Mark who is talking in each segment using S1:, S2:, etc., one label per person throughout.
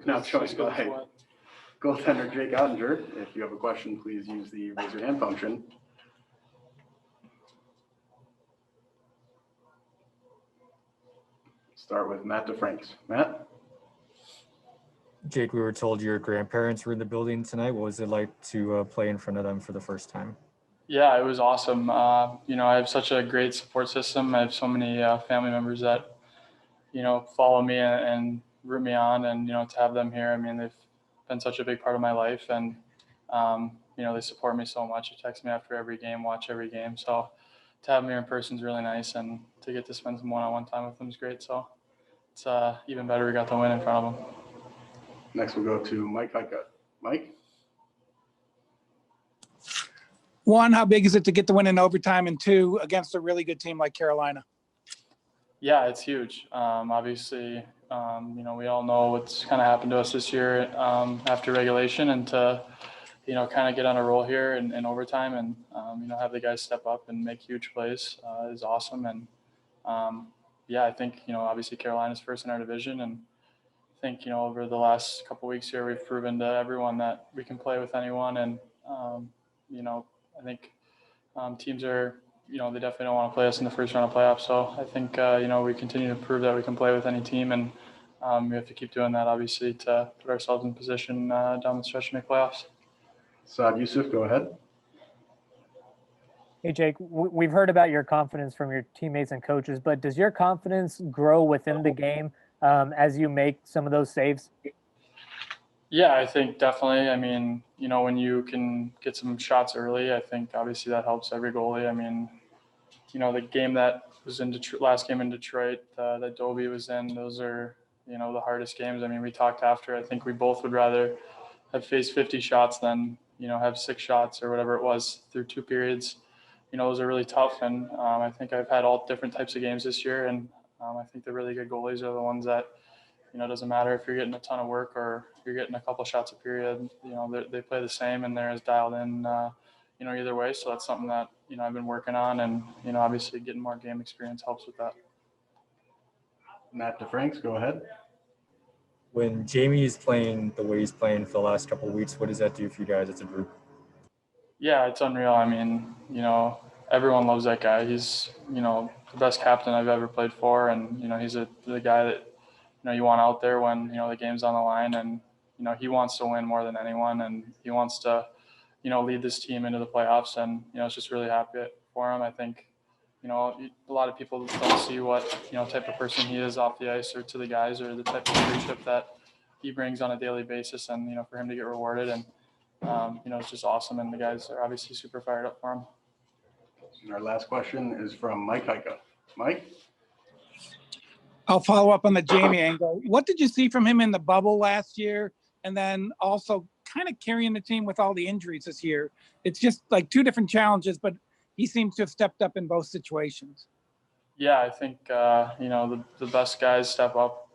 S1: Now joined by goaltender Jake Oettinger. If you have a question, please use the raise your hand function. Start with Matt DeFranks. Matt?
S2: Jake, we were told your grandparents were in the building tonight. What was it like to play in front of them for the first time?
S3: Yeah, it was awesome. You know, I have such a great support system. I have so many family members that, you know, follow me and root me on, and, you know, to have them here, I mean, they've been such a big part of my life, and, you know, they support me so much. They text me after every game, watch every game. So to have them here in person is really nice, and to get to spend some one-on-one time with them is great. So it's even better we got the win in front of them.
S1: Next, we'll go to Mike Heika. Mike?
S4: One, how big is it to get the win in overtime? And two, against a really good team like Carolina?
S3: Yeah, it's huge. Obviously, you know, we all know what's kind of happened to us this year after regulation, and to, you know, kind of get on a roll here in overtime and, you know, have the guys step up and make huge plays is awesome. And, yeah, I think, you know, obviously Carolina's first in our division, and I think, you know, over the last couple of weeks here, we've proven to everyone that we can play with anyone. And, you know, I think teams are, you know, they definitely don't want to play us in the first round of playoffs. So I think, you know, we continue to prove that we can play with any team, and we have to keep doing that, obviously, to put ourselves in position down the stretch to make playoffs.
S1: Saad Youssef, go ahead.
S5: Hey, Jake, we've heard about your confidence from your teammates and coaches, but does your confidence grow within the game as you make some of those saves?
S3: Yeah, I think definitely. I mean, you know, when you can get some shots early, I think obviously that helps every goalie. I mean, you know, the game that was in Detroit, last game in Detroit that Dobie was in, those are, you know, the hardest games. I mean, we talked after, I think we both would rather have faced 50 shots than, you know, have 6 shots or whatever it was through 2 periods. You know, those are really tough. And I think I've had all different types of games this year. And I think the really good goalies are the ones that, you know, it doesn't matter if you're getting a ton of work or you're getting a couple shots a period, you know, they play the same, and they're as dialed in, you know, either way. So that's something that, you know, I've been working on, and, you know, obviously getting more game experience helps with that.
S1: Matt DeFranks, go ahead.
S2: When Jamie is playing the way he's playing for the last couple of weeks, what does that do for you guys as a group?
S3: Yeah, it's unreal. I mean, you know, everyone loves that guy. He's, you know, the best captain I've ever played for, and, you know, he's the guy that, you know, you want out there when, you know, the game's on the line, and, you know, he wants to win more than anyone, and he wants to, you know, lead this team into the playoffs, and, you know, it's just really happy for him. I think, you know, a lot of people don't see what, you know, type of person he is off the ice or to the guys, or the type of leadership that he brings on a daily basis, and, you know, for him to get rewarded, and, you know, it's just awesome, and the guys are obviously super fired up for him.
S1: And our last question is from Mike Heika. Mike?
S4: I'll follow up on the Jamie angle. What did you see from him in the bubble last year? And then also kind of carrying the team with all the injuries this year. It's just like 2 different challenges, but he seems to have stepped up in both situations.
S3: Yeah, I think, you know, the best guys step up,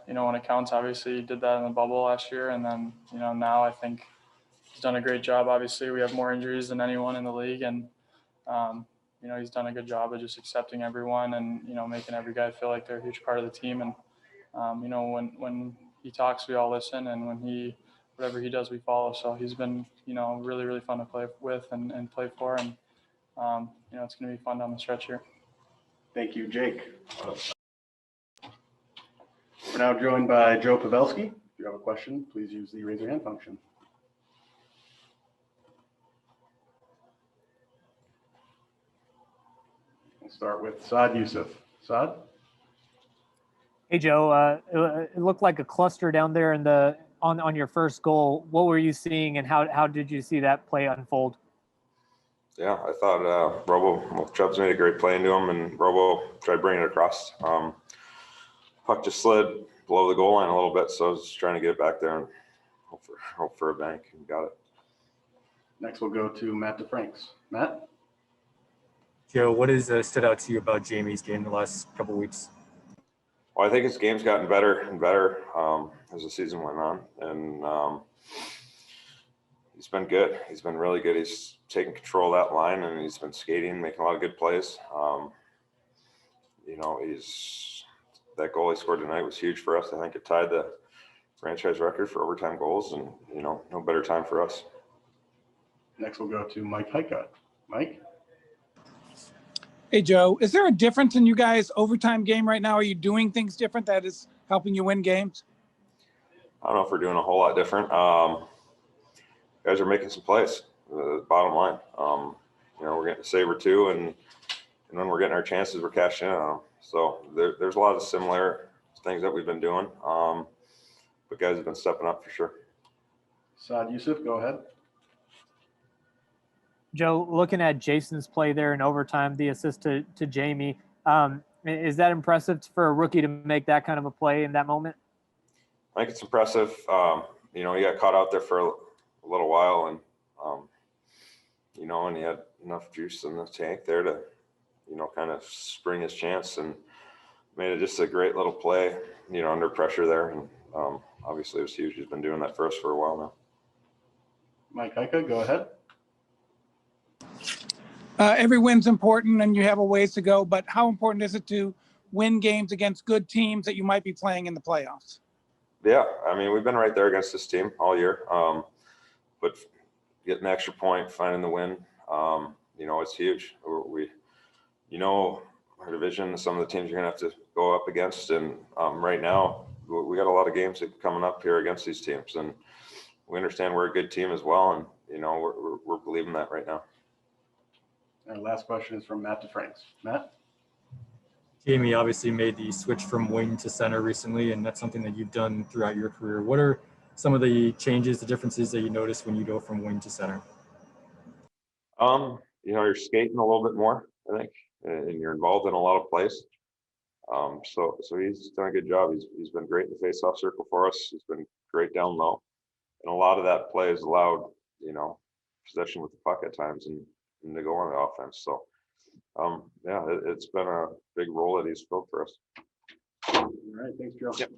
S3: you know, when it counts. Obviously, he did that in the bubble last year. And then, you know, now I think he's done a great job. Obviously, we have more injuries than anyone in the league. And, you know, he's done a good job of just accepting everyone and, you know, making every guy feel like they're a huge part of the team. And, you know, when he talks, we all listen. And when whatever he does, we follow. So he's been, you know, really, really fun to play with and play for. And, you know, it's going to be fun down the stretch here.
S1: Thank you, Jake. We're now joined by Joe Pavelski. If you have a question, please use the raise your hand function. We'll start with Saad Youssef. Saad?
S5: Hey, Joe, it looked like a cluster down there on your first goal. What were you seeing, and how did you see that play unfold?
S6: Yeah, I thought Chubbs made a great play into him, and Robo tried bringing it across. Puck just slid below the goal line a little bit, so I was just trying to get it back there and hope for a bank, and got it.
S1: Next, we'll go to Matt DeFranks. Matt?
S2: Joe, what has stood out to you about Jamie's game the last couple of weeks?
S6: Well, I think his game's gotten better and better as the season went on, and he's been good. He's been really good. He's taken control of that line, and he's been skating, making a lot of good plays. You know, that goal he scored tonight was huge for us. I think it tied the franchise record for overtime goals, and no better time for us.
S1: Next, we'll go to Mike Heika. Mike?
S4: Hey, Joe, is there a difference in you guys' overtime game right now? Are you doing things different that is helping you win games?
S6: I don't know if we're doing a whole lot different. Guys are making some plays. Bottom line, we're getting a saver too, and when we're getting our chances, we're cashing in on them. So there's a lot of similar things that we've been doing, but guys have been stepping up for sure.
S1: Saad Yusuf, go ahead.
S5: Joe, looking at Jason's play there in overtime, the assist to Jamie, is that impressive for a rookie to make that kind of a play in that moment?
S6: I think it's impressive. He got caught out there for a little while, and and he had enough juice in the tank there to, kind of spring his chance, and made it just a great little play, under pressure there. And obviously it was huge. He's been doing that for us for a while now.
S1: Mike Heika, go ahead.
S4: Every win's important and you have a ways to go, but how important is it to win games against good teams that you might be playing in the playoffs?
S6: Yeah, I mean, we've been right there against this team all year, but getting the extra point, finding the win, it's huge. Our division, some of the teams you're going to have to go up against, and right now we got a lot of games coming up here against these teams, and we understand we're a good team as well, and we're believing that right now.
S1: Our last question is from Matt DeFranks. Matt?
S2: Jamie obviously made the switch from wing to center recently, and that's something that you've done throughout your career. What are some of the changes, the differences that you notice when you go from wing to center?
S6: You're skating a little bit more, I think, and you're involved in a lot of plays. So he's done a good job. He's been great in the face-off circle for us. He's been great down low, and a lot of that play has allowed possession with the puck at times and to go on the offense. So it's been a big role that he's filled for us.
S1: All right, thanks, Joe.
S6: Yep.